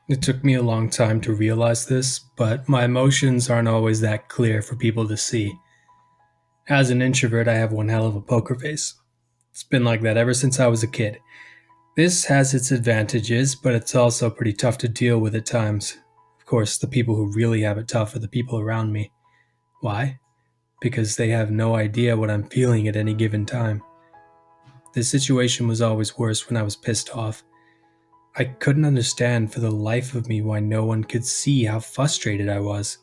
It took me a long time to realize this, but my emotions aren't always that clear for people to see. As an introvert, I have one hell of a poker face. It's been like that ever since I was a kid. This has its advantages, but it's also pretty tough to deal with at times. Of course, the people who really have it tough are the people around me. Why? Because they have no idea what I'm feeling at any given time. This situation was always worse when I was pissed off. I couldn't understand for the life of me why no one could see how frustrated I was.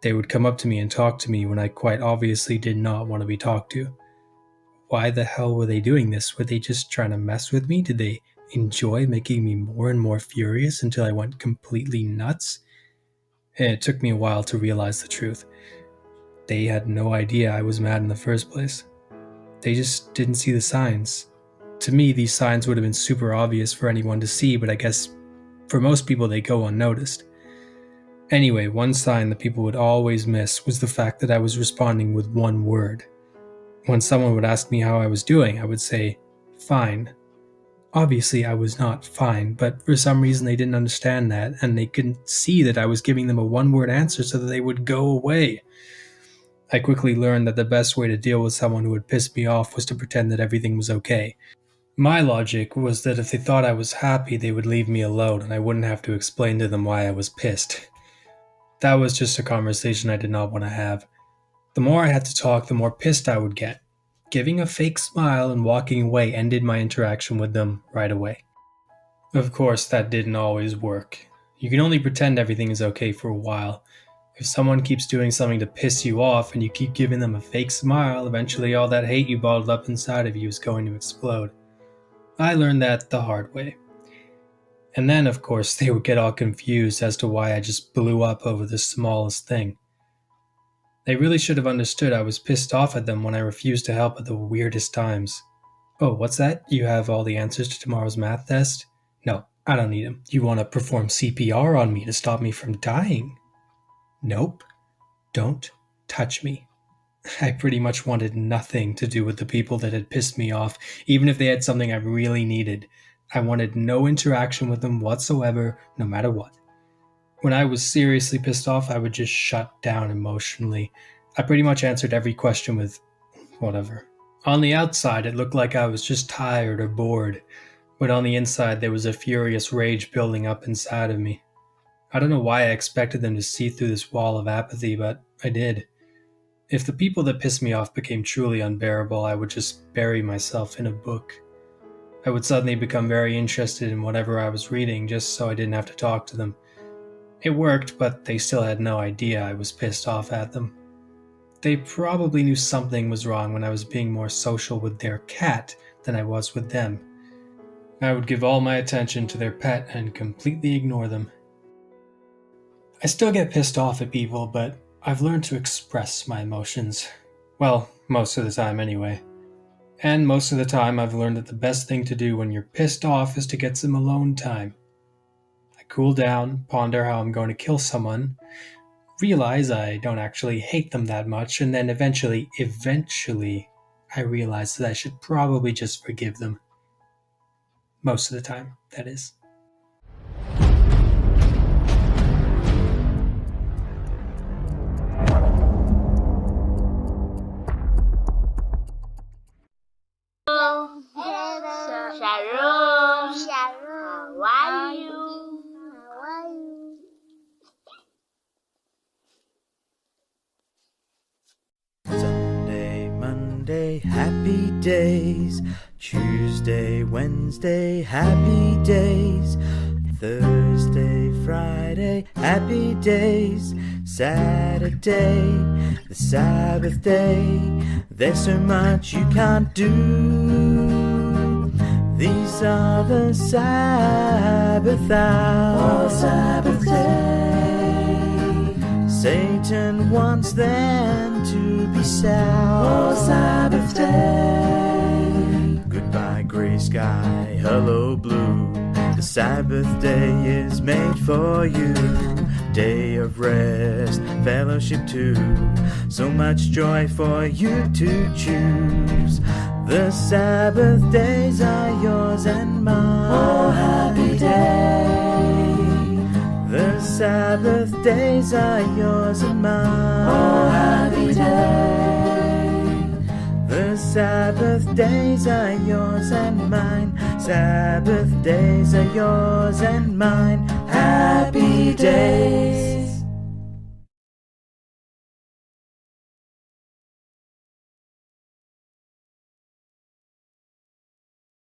They would come up to me and talk to me when I quite obviously did not want to be talked to. Why the hell were they doing this? Were they just trying to mess with me? Did they enjoy making me more and more furious until I went completely nuts? It took me a while to realize the truth. They had no idea I was mad in the first place. They just didn't see the signs. To me, these signs would have been super obvious for anyone to see, but I guess for most people they go unnoticed. Anyway, one sign that people would always miss was the fact that I was responding with one word. When someone would ask me how I was doing, I would say, fine. Obviously, I was not fine, but for some reason they didn't understand that, and they couldn't see that I was giving them a one-word answer so that they would go away. I quickly learned that the best way to deal with someone who would piss me off was to pretend that everything was okay. My logic was that if they thought I was happy, they would leave me alone and I wouldn't have to explain to them why I was pissed. That was just a conversation I did not want to have. The more I had to talk, the more pissed I would get. Giving a fake smile and walking away ended my interaction with them right away. Of course, that didn't always work. You can only pretend everything is okay for a while. If someone keeps doing something to piss you off and you keep giving them a fake smile, eventually all that hate you bottled up inside of you is going to explode. I learned that the hard way. And then, of course, they would get all confused as to why I just blew up over the smallest thing. They really should have understood I was pissed off at them when I refused to help at the weirdest times. Oh, what's that? You have all the answers to tomorrow's math test? No, I don't need them. You want to perform CPR on me to stop me from dying? Nope. Don't touch me. I pretty much wanted nothing to do with the people that had pissed me off, even if they had something I really needed. I wanted no interaction with them whatsoever, no matter what. When I was seriously pissed off, I would just shut down emotionally. I pretty much answered every question with whatever. On the outside, it looked like I was just tired or bored, but on the inside, there was a furious rage building up inside of me. I don't know why I expected them to see through this wall of apathy, but I did. If the people that pissed me off became truly unbearable, I would just bury myself in a book. I would suddenly become very interested in whatever I was reading just so I didn't have to talk to them. It worked, but they still had no idea I was pissed off at them. They probably knew something was wrong when I was being more social with their cat than I was with them. I would give all my attention to their pet and completely ignore them. I still get pissed off at people, but I've learned to express my emotions. Well, most of the time anyway. And most of the time I've learned that the best thing to do when you're pissed off is to get some alone time. I cool down, ponder how I'm going to kill someone, realize I don't actually hate them that much, and then eventually, I realize that I should probably just forgive them. Most of the time, that is. Sharon, how are you? Sunday, Monday, happy days. Tuesday, Wednesday, happy days. Thursday, Friday, happy days. Saturday, the Sabbath day. There's so much you can't do. These are the Sabbath hours. Oh, Sabbath day. Satan wants them to be sad. Oh, Sabbath day. Goodbye, gray sky. Hello, blue. The Sabbath day is made for you. Day of rest, fellowship too. So much joy for you to choose. The Sabbath days are yours and mine. Oh, happy day. The Sabbath days are yours and mine. Oh, happy day. The Sabbath days are yours and mine. Sabbath days are yours and mine. Happy days.